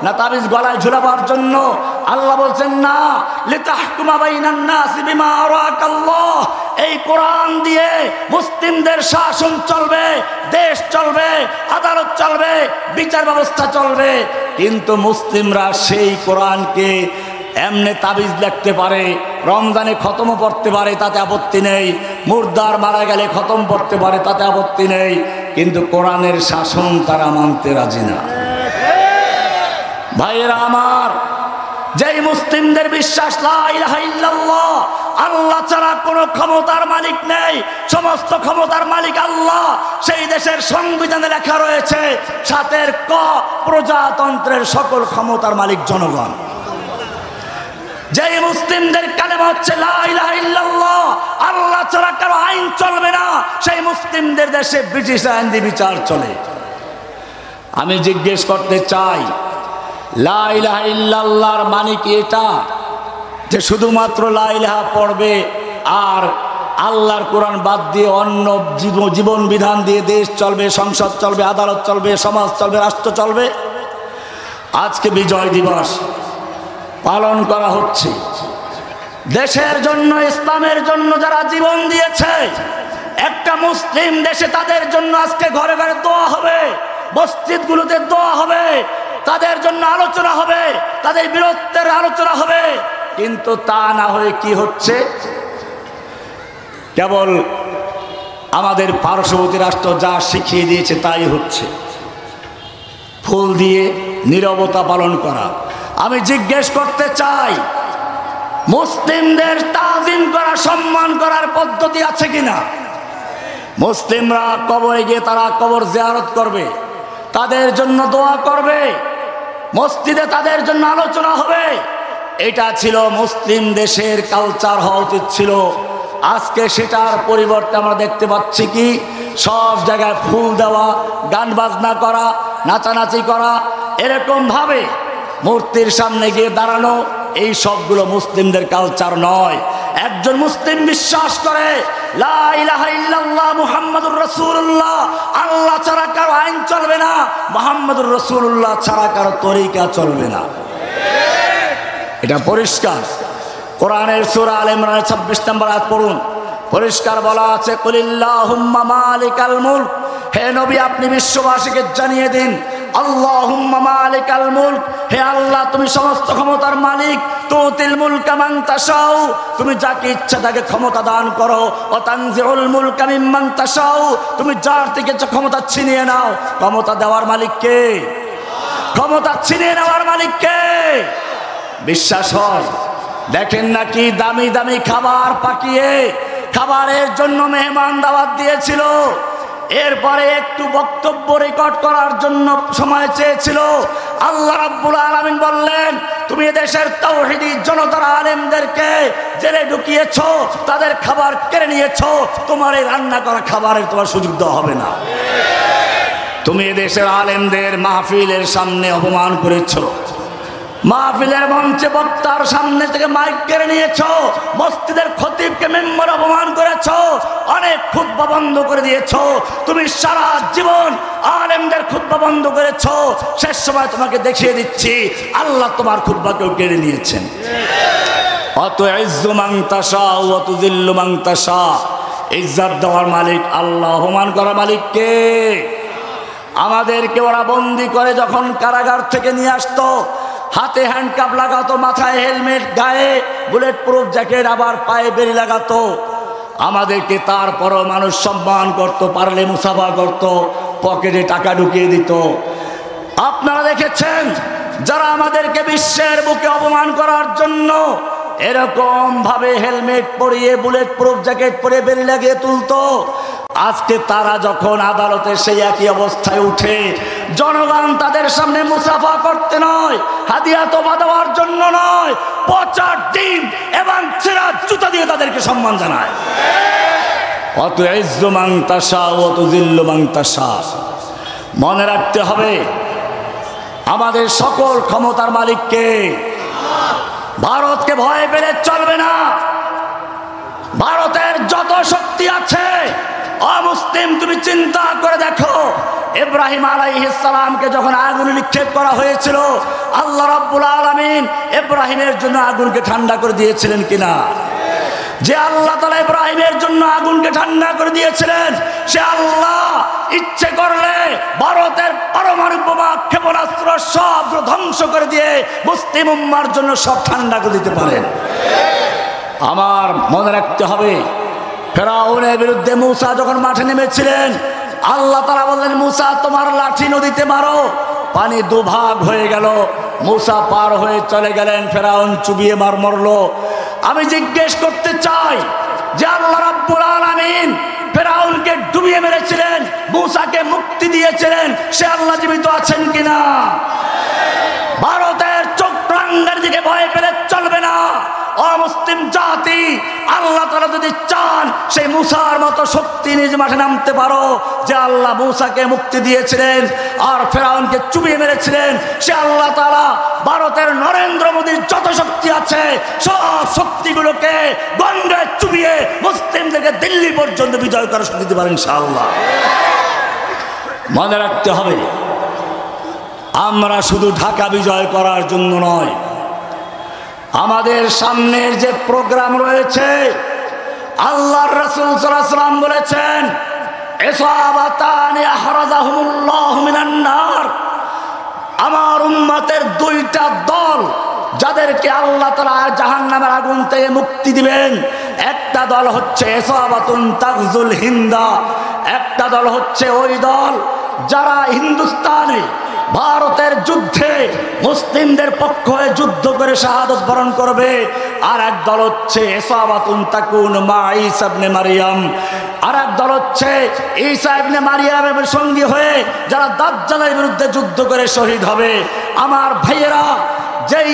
না, তাবিজ গলায় ঝুলাবার জন্য? আল্লাহ বলছেন না, লিতাহকুমা বাইনান নাসি বিমা আরাকাল্লাহ। এই কোরআন দিয়ে মুসলিমদের শাসন চলবে, দেশ চলবে, আদালত চলবে, বিচার ব্যবস্থা চলবে। কিন্তু মুসলিমরা সেই কোরআনকে এমনি তাবিজ লিখতে পারে, রমজানে খতম পড়তে পারে, তাতে আপত্তি নেই। মুর্দার মারা গেলে খতম পড়তে পারে, তাতে আপত্তি নেই। কিন্তু কোরআনের শাসন তারা মানতে রাজি না। ভাইয়েরা আমার, যেই মুসলিমদের বিশ্বাস লা ইলাহা ইল্লাল্লাহ, আল্লাহ ছাড়া কোনো ক্ষমতার মালিক নেই, সমস্ত ক্ষমতার মালিক আল্লাহ, সেই দেশের সংবিধানে লেখা রয়েছে ৭ ক, প্রজাতন্ত্রের সকল ক্ষমতার মালিক জনগণ। যেই মুসলিমদের কালেমা হচ্ছে লা ইলাহা ইল্লাল্লাহ, আল্লাহ ছাড়া কারো আইন চলবে না, সেই মুসলিমদের দেশে ব্রিটিশ আইন দিয়ে বিচার চলে। আমি জিজ্ঞেস করতে চাই, লা ইলাহা ইল্লাল্লাহর মানে কি এটা যে শুধুমাত্র লা ইলাহা পড়বে আর আল্লাহর কোরআন বাদ দিয়ে অন্য জীবন বিধান দিয়ে দেশ চলবে, সংসদ চলবে, আদালত চলবে, সমাজ চলবে, রাষ্ট্র চলবে? আজকে বিজয় দিবস পালন করা হচ্ছে। দেশের জন্য, ইসলামের জন্য যারা জীবন দিয়েছে, একটা মুসলিম দেশে তাদের জন্য আজকে ঘরে ঘরে দোয়া হবে, মসজিদগুলোতে দোয়া হবে, তাদের জন্য আলোচনা হবে, তাদের বীরত্বের আলোচনা হবে। কিন্তু তা না হয়ে কি হচ্ছে? কেবল আমাদের পার্শ্ববর্তী রাষ্ট্র যা শিখিয়ে দিয়েছে তাই হচ্ছে, ফুল দিয়ে নীরবতা পালন করা। আমি জিজ্ঞেস করতে চাই, মুসলিমদের তাজিম করা, সম্মান করার পদ্ধতি আছে কিনা? মুসলিমরা কবরে গিয়ে তারা কবর জিয়ারত করবে, তাদের জন্য দোয়া করবে, মসজিদে তাদের জন্য আলোচনা হবে। এটা ছিল মুসলিম দেশের কালচার, হওয়া উচিত ছিল। আজকে সেটার পরিবর্তে আমরা দেখতে পাচ্ছি কি, সব জায়গায় ফুল দেওয়া, গান বাজনা করা, নাচানাচি করা, এরকম ভাবে মূর্তির সামনে গিয়ে দাঁড়ানো, এই সবগুলো মুসলিমদের কালচার নয়। একজন মুসলিম বিশ্বাস করে লা ইলাহা ইল্লাল্লাহ মুহাম্মাদুর রাসূলুল্লাহ, আল্লাহ ছাড়া কারো আইন চলবে না, মুহাম্মাদুর রাসূলুল্লাহ ছাড়া কারো তরিকা চলবে না। এটা পরিষ্কার। কোরআনের সূরা আলে ইমরানের ২৬ নম্বর আয়াত পড়ুন, পরিষ্কার বলা আছে, কুলিল্লাহুম্মা মালিকাল মুলক। হে নবী, আপনি বিশ্ববাসীকে জানিয়ে দিন, আল্লাহুম্মা মালিকাল মুলক, হে আল্লাহ তুমি সমস্ত ক্ষমতার মালিক। তুতিল মুলকা মান তাশাউ, তুমি যাকে ইচ্ছা তাকে ক্ষমতা দান করো। ও তানজিউল মুলকা মিম্মান তাশাউ, তুমি যার থেকে ক্ষমতা ছিনিয়ে নাও। ক্ষমতা দেওয়ার মালিক কে? ক্ষমতা ছিনিয়ে নেওয়ার মালিক কে? বিশ্বাস হয়? দেখেন নাকি দামি দামি খাবার পাকিয়ে খাবারের জন্য মেহমান দাওয়াত দিয়েছিল, এরপরে একটু বক্তব্য রেকর্ড করার জন্য সময় চেয়েছিল। আল্লাহ রাব্বুল আলামিন বললেন, তুমি এদেশের তাওহীদি জনতার আলেমদেরকে জেলে ঢুকিয়েছো, তাদের খাবার কেড়ে নিয়েছো, তোমার এই রান্না করা খাবারের তোমার সুযোগ দেওয়া হবে না। তুমি এদেশের আলেমদের মাহফিলের সামনে অপমান করেছো, মাহফিলের মঞ্চে বক্তার সামনে থেকে মাইক কেড়ে নিয়েছো, মসজিদের খতিবকে মেম্বার অপমান করেছো, অনেক খুতবা বন্ধ করে দিয়েছো। তুমি সারা জীবন আলেমদের খুতবা বন্ধ করেছো, শেষ সময় তোমাকে দেখিয়ে দিচ্ছি আল্লাহ তোমার খুতবাকেও কেড়ে নিয়েছেন। অত ইজ্জু মান তাশা ওয়া তুযিল্লু মান তাশা, ইজ্জত দেওয়ার মালিক আল্লাহ, অপমান করার মালিক কে? আমাদেরকে ওরা বন্দি করে যখন কারাগার থেকে নিয়ে আসতো, হাতে হ্যান্ডকাপ লাগাতো, মাথায় হেলমেট, গায়ে বুলেট প্রুফ জ্যাকেট, আবার পায়ে বেরি লাগাতো। আমাদেরকে তারপরও মানুষ সম্মান করত, পারলে মুসাফা করত, পকেটে টাকা ঢুকিয়ে দিত। আপনারা দেখেছেন যারা আমাদেরকে বিশ্বের বুকে অপমান করার জন্য এরকম ভাবে হেলমেট পরিয়ে বুলেট প্রুফ জ্যাকেট পরে বেরি লাগিয়ে তুলতো, আজকে তারা যখন আদালতে সেই একই অবস্থায় উঠে, জনগণ তাদের সামনে মুসাফা করতে নয়, হাদিয়া তোবা দেওয়ার জন্য নয়, পচা ডিম এবং ছেঁড়া জুতা দিয়ে তাদেরকে সম্মান জানায়। অত ইজ্জু মান তাশা ওয়া তুযিল্লু মান তাশা। মনে রাখতে হবে আমাদের সকল ক্ষমতার মালিককে। ভারতকে ভয় পেলে চলবে না। ভারতের যত শক্তি আছে, অমুসলিম তুমি চিন্তা করে দেখো, ইব্রাহিম আলাইহিস সালামকে যখন আগুনে নিক্ষেপ করা হয়েছিল, আল্লাহ রাব্বুল আলামিন ইব্রাহিমের জন্য আগুনকে ঠান্ডা করে দিয়েছিলেন কিনা? যে আল্লাহ তাআলা ইব্রাহিমের জন্য আগুনকে ঠান্ডা করে দিয়েছিলেন, সে আল্লাহ ইচ্ছে করলে ভারতের পারমাণবিক বোমা ক্ষেপণাস্ত্র সব ধ্বংস করে দিয়ে মুসলিম উম্মার জন্য সব ঠান্ডা করে দিতে পারেন। আমার মনে রাখতে হবে, ফেরাউনের বিরুদ্ধে মূসা যখন মাঠে নেমেছিলেন, আল্লাহ তাআলা বললেন, মূসা তোমার লাঠি নদীতে মারো। পানি দুভাগ হয়ে গেল, মূসা পার হয়ে চলে গেলেন, ফেরাউন চুবিয়ে মরলো। আমি জিজ্ঞেস করতে চাই যে আল্লাহ রাব্বুল আলামিন ফেরাউনকে ডুবিয়ে মেরেছিলেন, মূসাকে মুক্তি দিয়েছিলেন, সে আল্লাহ জীবিত আছেন কিনা? ভারতের চক্রান্তের দিকে ভয় পেলে চলবে না। অমুসলিম জাতি, আল্লাহ তাআলা যদি চান সেই মূসার মতো শক্তি নিজ মাঠে নামতে পারো, যে আল্লাহ মূসাকে মুক্তি দিয়েছিলেন আর ফেরাউনকে চুবিয়ে মেরেছিলেন, সে আল্লাহ তাআলা ভারতের নরেন্দ্র মোদীর যত শক্তি আছে সব শক্তিগুলোকে গঙ্গায় চুবিয়ে মুসলিমদেরকে দিল্লি পর্যন্ত বিজয় করার শক্তি দিতে পারেন ইনশাআল্লাহ। মনে রাখতে হবে, আমরা শুধু ঢাকা বিজয় করার জন্য নয়, আমাদের সামনের যে প্রোগ্রাম রয়েছে, আল্লাহর রাসূল সাল্লাল্লাহু আলাইহি ওয়াসাল্লাম বলেছেন, ইসাবাতানি আহরাজাহুমুল্লাহু মিনান নার, আমার উম্মতের দুইটা দল যাদেরকে আল্লাহ তাআলা জাহান্নামের আগুন থেকে মুক্তি দিবেন। একটা দল হচ্ছে ইসাবাতুন তাগজুল হিন্দা, একটা দল হচ্ছে ওই দল যারা হিন্দুস্তানে ভারতের যুদ্ধে মুসলিমদের পক্ষ হয়ে যুদ্ধ করে শাহাদত বরণ করবে। আর এক দল হচ্ছে ইসাবাতুন তাকুন মা ঈসা ইবনে মারইয়াম, আর এক দল হচ্ছে ঈসা ইবনে মারইয়ামের সঙ্গী হয়ে যারা দাজ্জালের বিরুদ্ধে যুদ্ধ করে শহীদ হবে। আমার ভাইয়েরা, যেই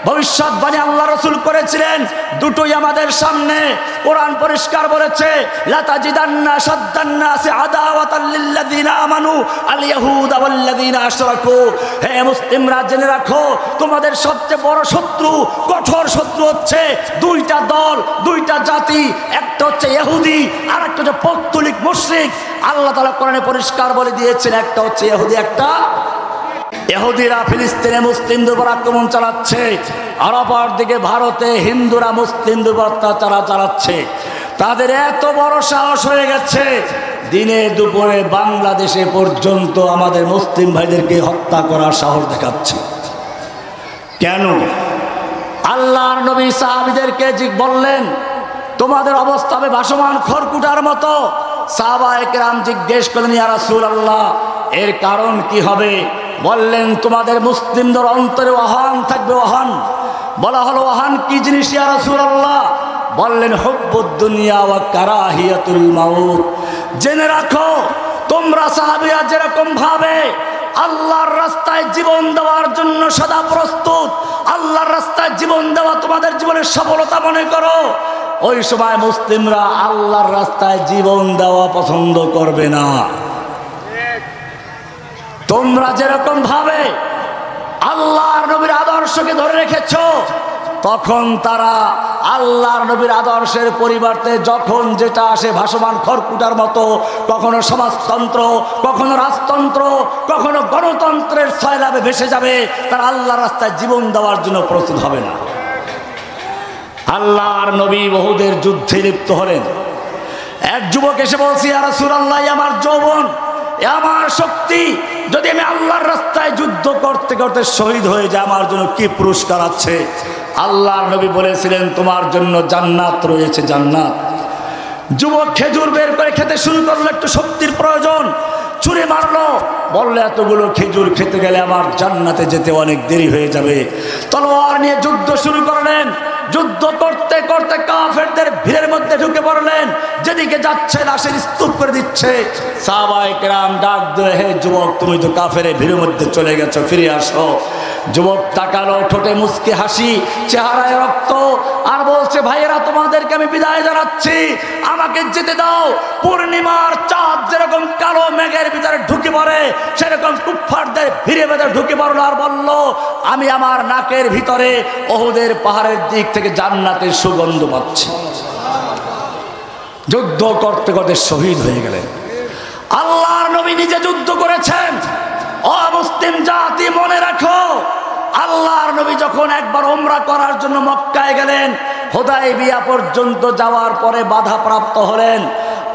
ভবিষ্যৎবাণী আল্লাহ রাসূল করেছিলেন, দুটোই আমাদের সামনে। কোরআন পরিষ্কার বলেছে, লাতাজিদান্না শাদ্দান্নাসি আদাওয়াতাল লিল্লাযিনা আমানু আল ইয়াহুদা ওয়াল্লাযিনা আশরাকু। হে মুসলিমরা, জেনে রাখো, তোমাদের সবচেয়ে বড় শত্রু, কঠোর শত্রু হচ্ছে দুইটা দল, দুইটা জাতি। একটা হচ্ছে ইহুদি, আর একটা হচ্ছে পৌত্তলিক মুশরিক। আল্লাহ তাআলা কোরআনে পরিষ্কার বলে দিয়েছেন, একটা হচ্ছে ইহুদি, একটা ইহুদিরা ফিলিস্তিনে মুসলিমদের উপর আক্রমণ চালাচ্ছে, আর অপরদিকে ভারতে হিন্দুরা মুসলিমদের উপর অত্যাচার চালাচ্ছে। তাদের এত বড় সাহস হয়ে গেছে, দিনে দুপুরে বাংলাদেশে পর্যন্ত আমাদের মুসলিম ভাইদেরকে হত্যা করার সাহস দেখাচ্ছে। কেন? আল্লাহর নবী সাহাবীদেরকে বললেন, তোমাদের অবস্থা হবে ভাসমান খড়কুটার মতো। সাহাবায়ে কেরাম জিজ্ঞেস করলেন, ইয়া রাসূলুল্লাহ, এর কারণ কি হবে? বললেন, তোমাদের মুসলিমদের অন্তরে ওয়াহান থাকবে। ওয়াহান বলা হলো, ওয়াহান কি জিনিস ইয়া রাসূলুল্লাহ? বললেন, হুব্বুদ দুনিয়া ওয়া কারাহিয়াতুল মাউত। জেনে রাখো, তোমরা সাহাবীরা যেরকম ভাবে আল্লাহর রাস্তায় জীবন দেওয়ার জন্য সদা প্রস্তুত, আল্লাহর রাস্তায় জীবন দেওয়া তোমাদের জীবনের সফলতা মনে করো, ওই সময় মুসলিমরা আল্লাহর রাস্তায় জীবন দেওয়া পছন্দ করবে না। তোমরা যেরকম ভাবে আল্লাহর নবীর আদর্শকে ধরে রেখেছো, তখন তারা আল্লাহর নবীর আদর্শের পরিবর্তে যখন যেটা আসে ভাসমান খড়কুটার মতো, কখনো সমাজতন্ত্র, কখনো রাজতন্ত্র, কখনো গণতন্ত্রের ছয়লাভে ভেসে যাবে। তারা আল্লাহর রাস্তায় জীবন দেওয়ার জন্য প্রস্তুত হবে না। আল্লাহর নবী উহুদের যুদ্ধে লিপ্ত হলেন। এক যুবক এসে বলছে, ইয়া রাসূলুল্লাহ, আমার যৌবন এ আমার শক্তি, যদি আমি আল্লাহর রাস্তায় যুদ্ধ করতে করতে শহীদ হয়ে যায় আমার জন্য কি পুরস্কার আছে? আল্লাহর নবী বলেছিলেন তোমার জন্য জান্নাত রয়েছে, জান্নাত। যুবক খেজুর বের করে খেতে শুরু করলো, একটু শক্তির প্রয়োজন, ছুরি মারলো, বললে এতগুলো খেজুর খেতে গেলে আমার জান্নাতে যেতে অনেক দেরি হয়ে যাবে। তলোয়ার নিয়ে যুদ্ধ শুরু করলেন, যুদ্ধ করতে করতে কাফেরদের ভিড়ের মধ্যে ঢুকে পড়লেন, যেদিকে যাচ্ছে লাশের স্তূপ করে দিচ্ছে। সাহাবায়ে কেরাম ডাক দিয়ে, হে যুবক, তুমি তো কাফের ভিড়ের মধ্যে চলে গেছো, ফিরে আসো। যুবক তাকালো, ঠোঁটে মুচকি হাসি, চেহারায় রক্ত, আর বলছে ভাইয়েরা তোমাদেরকে আমি বিদায় জানাচ্ছি, আমাকে যেতে দাও। পূর্ণিমার চাঁদ যেরকম কালো মেঘের ভিতরে ঢুকে পড়ে সেরকম কুফফারদের ভিড়ে ভেতরে ঢুকে পড়লো, আর বলল আমি আমার নাকের ভিতরে ওহুদের পাহাড়ের দিক থেকে জান্নাতের সুগন্ধ পাচ্ছি। যুদ্ধ করতে করতে শহীদ হয়ে গেলেন। আল্লাহর নবী নিজে যুদ্ধ করেছেন। ও মুসলিম জাতি, মনে রাখো, আল্লাহর নবী যখন একবার উমরা করার জন্য মক্কায় গেলেন, হুদায়বিয়া পর্যন্ত যাওয়ার পরে বাধা প্রাপ্ত হলেন।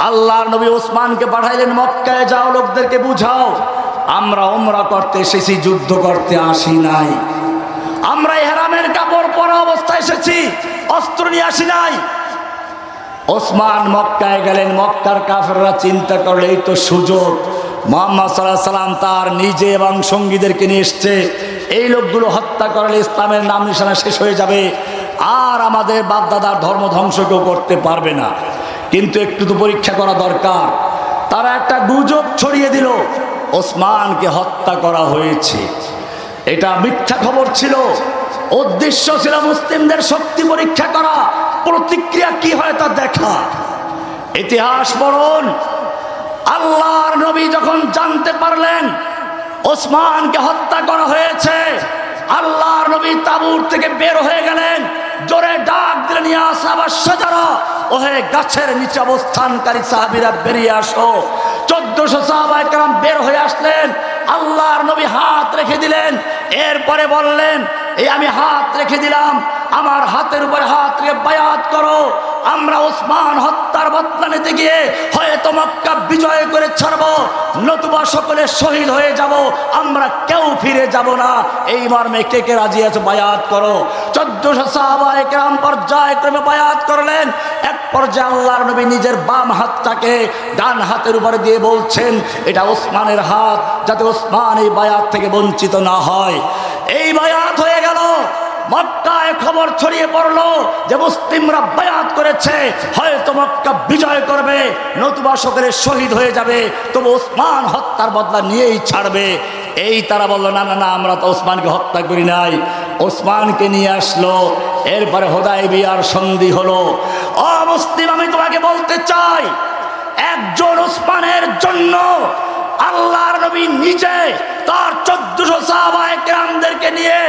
আল্লাহর নবী ওসমানকে পাঠাইলেন, মক্কায় যাও, লোকদেরকে বুঝাও আমরা উমরা করতে এসেছি, যুদ্ধ করতে আসি নাই। আমরা ইহরামের কাপড় পরা অবস্থায় এসেছি, অস্ত্র নিয়ে আসি নাই। ওসমান মক্কায় গেলেন। মক্কার কাফেররা চিন্তা করলে এই তো সুযোগ, মুহাম্মদ সাল্লাল্লাহু আলাইহি ওয়াসাল্লাম তার নিজে এবং সঙ্গীদেরকে নিয়ে এসছে, এই লোকগুলো হত্যা করলে ইসলামের নাম নিশানা শেষ হয়ে যাবে, আর আমাদের বাপদাদার ধর্ম ধ্বংস কেউ করতে পারবে না। কিন্তু একটু তো পরীক্ষা করা দরকার। তারা একটা গুজব ছড়িয়ে দিল, ওসমানকে হত্যা করা হয়েছে। এটা মিথ্যা খবর ছিল। উদ্দেশ্য ছিল মুসলিমদের শক্তি পরীক্ষা করা, প্রতিক্রিয়া কি হয় তা দেখা। ইতিহাস পড়ুন। আল্লাহর নবী যখন জানতে পারলেন ওসমানকে হত্যা করা হয়েছে, আল্লাহর নবী তাবুর থেকে বের হয়ে গেলেন, জোরে ডাক দিলেন, ইয়া সাহাবাস শাজারা, ওহে গাছের নিচে অবস্থানকারী সাহাবীরা বেরিয়ে আসো। 1400 সাহাবায়ে কেরাম বের হয়ে আসলেন। আল্লাহর নবী হাত রেখে দিলেন, এরপরে বললেন, এই আমি হাত রেখে দিলাম, আমার হাতের উপরে হাত রেখে বায়াত করো। আমরা ওসমান হত্যার বদলা নিতে গিয়ে হয়তো মক্কা বিজয় করে ছাড়বো, নতুবা সকলে শহীদ হয়ে যাব, আমরা কেউ ফিরে যাব না। এই মর্মে কে কে রাজি আছে বায়াত করো। 1400 সাহাবায়ে কেরাম পর্যায়ক্রমে বায়াত করলেন। এক পর্যায়ে আল্লাহর নবী নিজের বাম হাতটাকে ডান হাতের উপরে দিয়ে বলছেন, এটা ওসমানের হাত, যাতে ওসমান এই বায়াত থেকে বঞ্চিত না হয়। এই বায়াত হয়ে গেল। মক্কায় খবর ছড়িয়ে পড়লো যে মুসলিমরা বায়াত করেছে, হয়তো মক্কা বিজয় করবে, নতুবা সকলে শহীদ হয়ে যাবে, তবে ওসমান হত্যার বদলা নিয়েই ছাড়বে। এই তারা বললো, না না না, আমরা তো ওসমানকে হত্যা করি নাই। ওসমানকে নিয়ে আসলো। এরপরে হুদায়বিয়ার সন্ধি হলো। ও মুসলিম, আমি তোমাকে বলতে চাই, একজন ওসমানের জন্য আল্লাহর নবী নিজে তার 1400 সাহাবায়ে কেরামদেরকে নিয়ে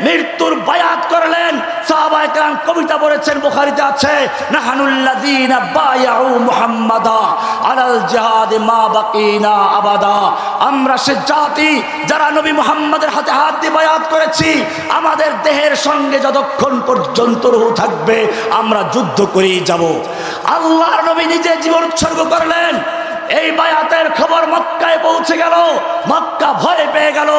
মৃত্যুর বায়াত করলেন। সাহাবায়ে কেরাম কবিতা পড়েছেন, বুখারীতে আছে, নাহানুল্লাযীনা বায়াউ মুহাম্মাদা আলাল জিহাদি মা বাকিনা আবাদা। আমরা সে জাতি যারা নবী মুহাম্মাদের হাতে হাত দিয়ে বায়াত করেছি, আমাদের দেহের সঙ্গে যতক্ষণ পর্যন্ত রূহ থাকবে আমরা যুদ্ধ করেই যাব। আল্লাহর নবী নিজে জীবন উৎসর্গ করলেন। এই বায়াতের খবর মক্কায় পৌঁছে গেল, মক্কা ভয় পেয়ে গেল।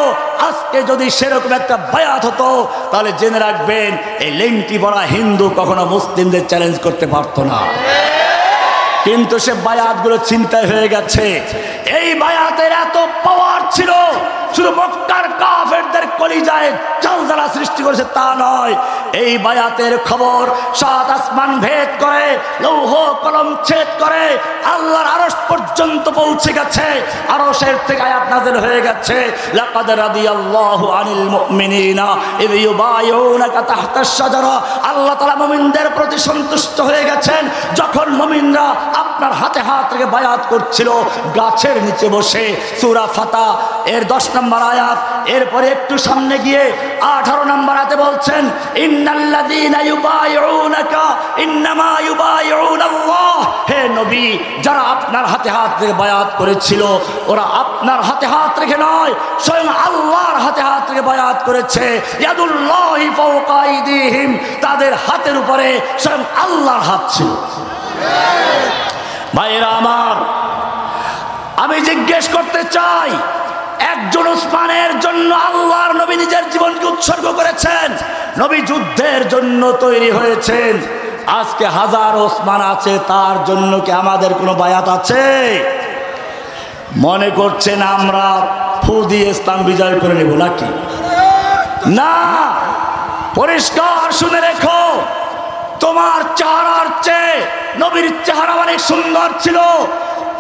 আজকে যদি সেরকম একটা বায়াত হতো, তাহলে জেনে রাখবেন এই লেংটি পড়া হিন্দু কখনো মুসলিমদের চ্যালেঞ্জ করতে পারতো না। কিন্তু সে বায়াতগুলো চিন্তায় হয়ে গেছে। এই বায়াতের এত পাওয়ার ছিল, শুধু মক্কার কাফেরদের কলিজায় জ্বালা সৃষ্টি করেছে তা নয়, এই বায়াতের খবর সাত আসমান ভেদ করে, লৌহ কলম ছেদ করে আল্লাহর আরশ পর্যন্ত পৌঁছে গেছে। আরশের থেকে আয়াত নাযিল হয়ে গেছে, লাকাদ রাদিয়াল্লাহু আনিল মুমিনিনা ইয ইউবাইউনাকা তাহতাশ শাজারা। আল্লাহ তাআলা মুমিনদের প্রতি সন্তুষ্ট হয়ে গেছেন যখন মুমিনরা আপনার হাতে হাত রেখে বায়াত করছিল গাছের নিচে বসে। সূরা ফাতা এর 10 নম্বর আয়াত। এরপরে একটু সামনে গিয়ে 18 নম্বর আয়াতে বলছেন, ইন্নাল্লাযীনা ইউবাইউনাকা ইন্নামা ইউবাইউনাল্লাহ। হে নবী, যারা আপনার হাতে হাত রেখে বায়াত করেছিল, ওরা আপনার হাতে হাত রেখে নয়, স্বয়ং আল্লাহর হাতে হাত রেখে বায়াত করেছে। ইয়াদুল্লাহি ফাওকা আইদিহিম, তাদের হাতের উপরে স্বয়ং আল্লাহর হাত ছিল। ভাইরা আমার, আমি জিজ্ঞেস করতে চাই, একজন ওসমানের জন্য আল্লাহর নবী নিজের জীবনকে উৎসর্গ করেছেন, নবী যুদ্ধের জন্য তৈরি হয়েছেন। আজকে হাজার ওসমান আছে, তার জন্য কি আমাদের কোনো বায়াত আছে? মনে করছেন আমরা ফু দিয়ে ইসলাম বিজয় করে নেব নাকি? না, পরিষ্কার শুনে রেখো, তোমার চেহারার চেয়ে নবীর চেহারা অনেক সুন্দর ছিল,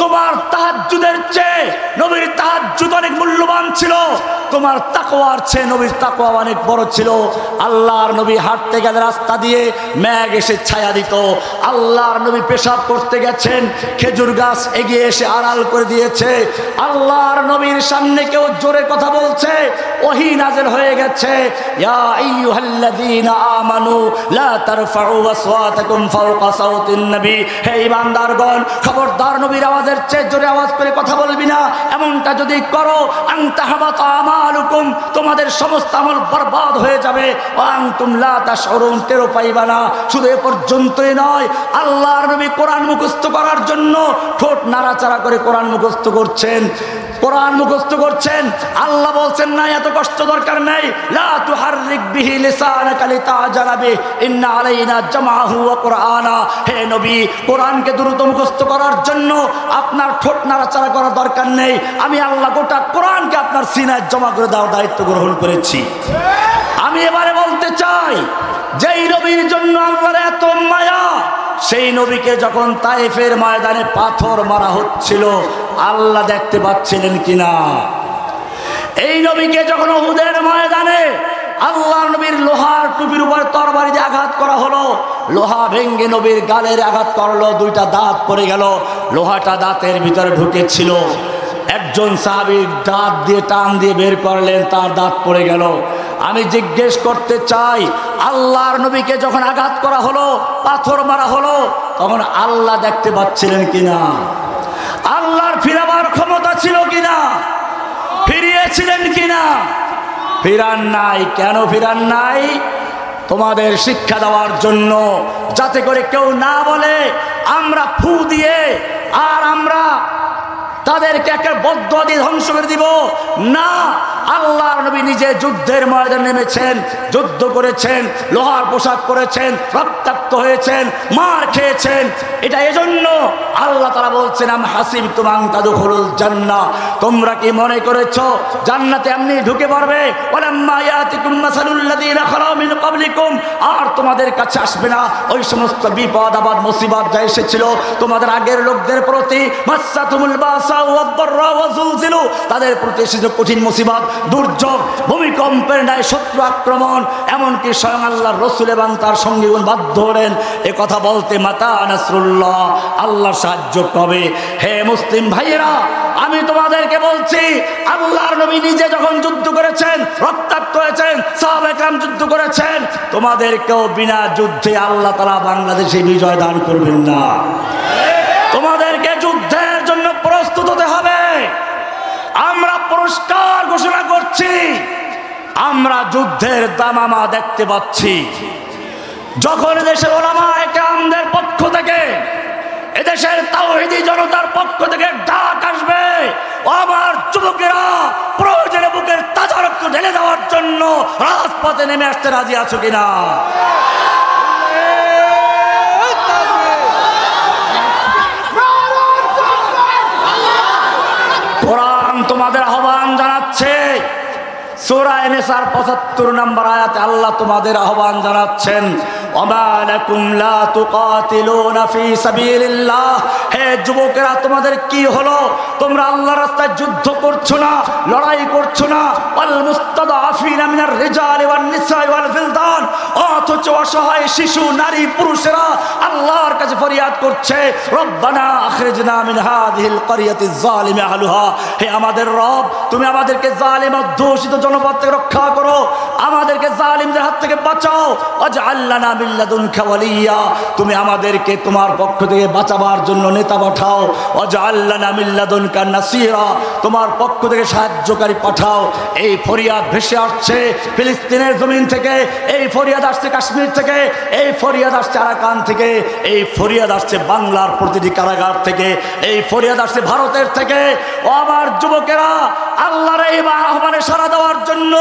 তোমার তাহাজ্জুদের চেয়ে নবীর তাহাজ্জুদ অনেক মূল্যবান ছিল, তোমার তাকওয়ার চেয়ে নবীর তাকওয়া অনেক বড় ছিল। আল্লাহর নবী হাঁটতে গেলে রাস্তা দিয়ে মেঘ এসে ছায়া দিত, আল্লাহর নবী পেশাব করতে গেছেন, খেজুর গাছ এগিয়ে এসে আড়াল করে দিয়েছে। আল্লাহর নবীর সামনে কেউ জোরে কথা বলছে, ওহী নাযিল হয়ে গেছে, ইয়া আইয়ুহাল্লাযীনা আমানু লা তারফাউ আসওয়াতাকুম ফাওকা সাওতিন নবী, হে ঈমানদারগণ খবরদার নবীর আওয়াজের চেয়ে জোরে আওয়াজ করে কথা বলবি না, এমনটা যদি করো আনতাহাবাতা আমালুকুম, তোমাদের সমস্ত আমল বরবাদ হয়ে যাবে, ওয়া আনতুম লা তাশউরুন, টেরও পাইবা না। শুধু এ পর্যন্তই নয়, আল্লাহর নবী কোরআন মুখস্থ করার জন্য ঠোঁট নাড়াচাড়া করে কোরআন মুখস্থ করছেন, কোরআন মুখস্থ করছেন। আল্লাহ বলছেন না, এত কষ্ট দরকার নেই, লা তুহাররিক বিহি লিসানাকা লিতাজালা বিহি ইন্না আলাইনা জামাহু ওয়া কুরআনা, হে নবী কোরআনকে দ্রুত মুখস্থ করার জন্য আপনার ঠোঁট নাড়াচাড়া করার দরকার নেই, আমি আল্লাহ গোটা কোরআনকে আপনার সিনায় জমা করে দেওয়ার দায়িত্ব গ্রহণ করেছি। আমি এবারে বলতে চাই, যেই নবীর জন্য আল্লাহর এত মায়া, সেই নবীকে যখন তায়েফের ময়দানে পাথর মারা হচ্ছিল আল্লাহ দেখতে পাচ্ছিলেন কিনা? এই নবীকে যখন উহুদের ময়দানে আল্লাহর নবীর লোহার টুপির উপর তরবারি দিয়ে আঘাত করা হলো, লোহা ভেঙ্গে নবীর গালের আঘাত করলো, দুইটা দাঁত পড়ে গেল, লোহাটা দাঁতের ভিতরে ঢুকেছিল, একজন সাহাবী দাঁত দিয়ে টান দিয়ে বের করলেন, তার দাঁত পড়ে গেল। আমি জিজ্ঞেস করতে চাই, আল্লাহর নবীকে যখন আঘাত করা হলো, পাথর মারা হলো, তখন আল্লাহ দেখতে পাচ্ছিলেন কিনা? আল্লাহর ফিরাবার ক্ষমতা ছিল কিনা? ফিরিয়েছিলেন কিনা? ফিরান নাই। কেন ফিরান নাই? তোমাদের শিক্ষা দেওয়ার জন্য, যাতে করে কেউ না বলে আমরা ফু দিয়ে আর আমরা তাদেরকে একটা বদদুয়া দিয়ে ধ্বংস করে দিব। না, আল্লাহর নবী নিজে যুদ্ধের ময়দানে নেমেছেন, যুদ্ধ করেছেন, লোহার পোশাক পরেছেন, রক্তাক্ত হয়েছেন, মার খেয়েছেন। এটা এজন্য আল্লাহ তাআলা বলছেন, আম হাসিবতুম আন তাদখুলুল জান্নাহ, তোমরা কি মনে করেছো জান্নাতে এমনি ঢুকে পড়বে? ওয়ালাম্মা ইয়াতিকুম মাসালুল লাযীনা খালাউ মিন ক্বাবলিকুম, আর তোমাদের কাছে আসবে না ওই সমস্ত বিপদ আপদ মুসিবত যা এসেছিল তোমাদের আগের লোকদের প্রতি, মাসাতুমুল বাসা ওয়াদ দাররা ওয়া যুলজিলু, তাদের প্রতি এসেছিল কঠিন মুসিবত, দুর্যোগ, ভূমিকম্পের ন্যায় শত্রু আক্রমণ, এমনকি স্বয়ং আল্লাহর রাসূল এবং তার সঙ্গীগণ বাধ্য হলেন এ কথা বলতে, মাতা নাসরুল্লাহ, আল্লাহর সাহায্য কবে? হে মুসলিম ভাইয়েরা, আমি তোমাদেরকে বলছি, আল্লাহর নবী নিজে যখন যুদ্ধ করেছেন, রক্তাক্ত হয়েছেন, সাহাবায়ে কেরাম যুদ্ধ করেছেন, তোমাদেরকেও বিনা যুদ্ধে আল্লাহ তাআলা বাংলাদেশে বিজয় দান করবেন না। তোমাদেরকে যুদ্ধের জন্য প্রস্তুত হতে হবে। আমরা পুরস্কার ঘোষণা করছি, আমরা যুদ্ধের দামামা দেখতে পাচ্ছি। যখন দেশের উলামায়ে কেরামদের পক্ষ থেকে, এদেশের তাওহীদি জনতার পক্ষ থেকে ডাক আসবে, ও আমার যুবকেরা, প্রয়োজনে বুকের তাজা রক্ত ঢেলে দেওয়ার জন্য রাজপথে নেমে আসতে রাজি আছো কিনা? কোরআন তোমাদের আহ্বান জানাচ্ছে। সূরা নিসার ৭৫ নম্বর আয়াতে আল্লাহ তোমাদের আহ্বান জানাচ্ছেন, ওমা লাকুম লা তুকাতিলুনা ফি সাবিলিল্লাহ, হে যুবকেরা তোমাদের কি হলো? তোমরা আল্লাহর রাস্তায় যুদ্ধ করছো না, লড়াই করছো না। ওয়াল মুস্তাদআফিনা মিনার রিজালি ওয়ান নিসাই ওয়াল ফিলদান, অথচ অসহায় শিশু, নারী, পুরুষেরা আল্লাহর কাছে ফরিয়াদ করছে, রব্বানা আখরিজনা মিন হাযিহিল ক্বরিয়াতিজ যালিমি আহলুহা, হে আমাদের রব, তুমি আমাদেরকে জালিম অধ্যুষিত জনপদ থেকে রক্ষা করো, আমাদেরকে জালিমদের হাত থেকে বাঁচাও। ওয়াজআল লানা মিন লাদুনকা ওয়ালিয়্যা, তুমি আমাদেরকে তোমার পক্ষ থেকে বাঁচাবার জন্য নেতা পাঠাও। ওয়াজআল লানা মিন লাদুনকা নাসীরা, তোমার পক্ষ থেকে সাহায্যকারী পাঠাও। এই ফরিয়াদ ভেসে আসছে ফিলিস্তিনের জমিন থেকে, এই ফরিয়াদ আসছে কাশ্মীর থেকে, এই ফরিয়াদ আসছে আরাকান থেকে, এই ফরিয়াদ আসছে বাংলার প্রতিটি কারাগার থেকে, এই ফরিয়াদ আসছে ভারতের থেকে। ও আমার যুবকেরা, আল্লাহর এই আহ্বানে সাড়া দেওয়ার জন্য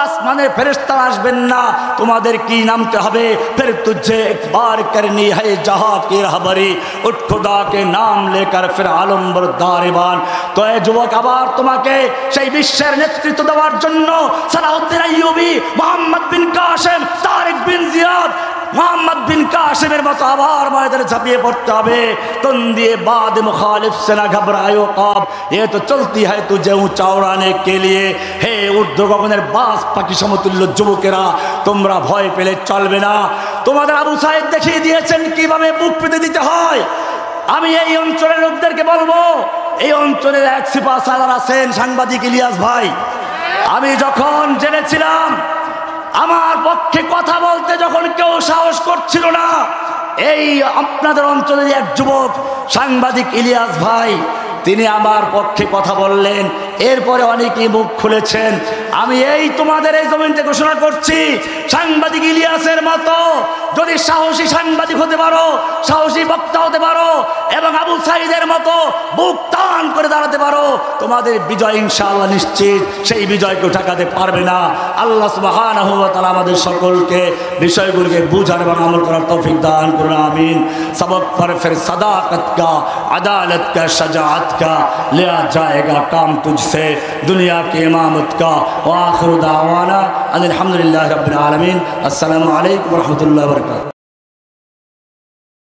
আসমানের ফেরেশতারা আসবেন না, তোমাদের কি নামতে হবে? ফির তুঝে একবার করনি है जहां की रहबरी, उठ खुदा के नाम लेकर फिर आलम बरदारिबान। তো এই যুবক, আবার তোমাকে সেই বিশ্বের নেতৃত্ব দেওয়ার জন্য সালাউদ্দিন আইয়ুবী, মোহাম্মদ বিন কাসেম, তারিক বিন জিয়াদ, মোহাম্মদ বিন কাসেমের মতো আবার ময়দানে ঝাঁপিয়ে পড়তে হবে। তুম দিয়ে বাদ মুখালিফ से ना घबरायो कब, ये तो चलती है तुझे ऊंचा उड़ाने के लिए। হে ঊর্ধ্ব গগনের বাস পাখি সমতুল্য যুবকেরা, তোমরা ভয় পেলে চলবে না। তোমাদের আবু সাইদ দেখিয়ে দিয়েছেন কিভাবে বুক পেতে দিতে হয়। আমি এই অঞ্চলের লোকদেরকে বলবো, এই অঞ্চলের এক সিপাহ সালার আছেন সাংবাদিক ইলিয়াস ভাই। আমি যখন জেনেছিলাম আমার পক্ষে কথা বলতে যখন কেউ সাহস করছিল না, এই আপনাদের অঞ্চলের এক যুবক সাংবাদিক ইলিয়াস ভাই, তিনি আমার পক্ষে কথা বললেন। এরপরে অনেকেই মুখ খুলেছেন। আমি এই তোমাদের এই জমিনতে ঘোষণা করছি, সাংবাদিক ইলিয়াসের মতো যদি সাহসী সাংবাদিক হতে পারো, সাহসী বক্তা হতে পারো এবং আবু সাইদের মতো বুক টান করে দাঁড়াতে পারো, তোমাদের বিজয় ইনশাআল্লাহ নিশ্চিত। সেই বিজয়কে ঠেকাতে পারবে না। আল্লাহ সুবহানাহু ওয়া তাআলা আমাদের সকলকে বিষয়গুলোকে বুঝার এবং আমল করার তৌফিক দান করুন, আমিন। सबक पर फिर सदाकत का, अदालत का, शजाअत का लिया जाएगा काम तुझसे, दुनिया की इमामत का। व आखिर दावाना अनिल हम्दुलिल्लाहि रब्बिल आलमीन। अस्सलामु अलैकुम व रहमतुल्लाहि व बरकातुहू।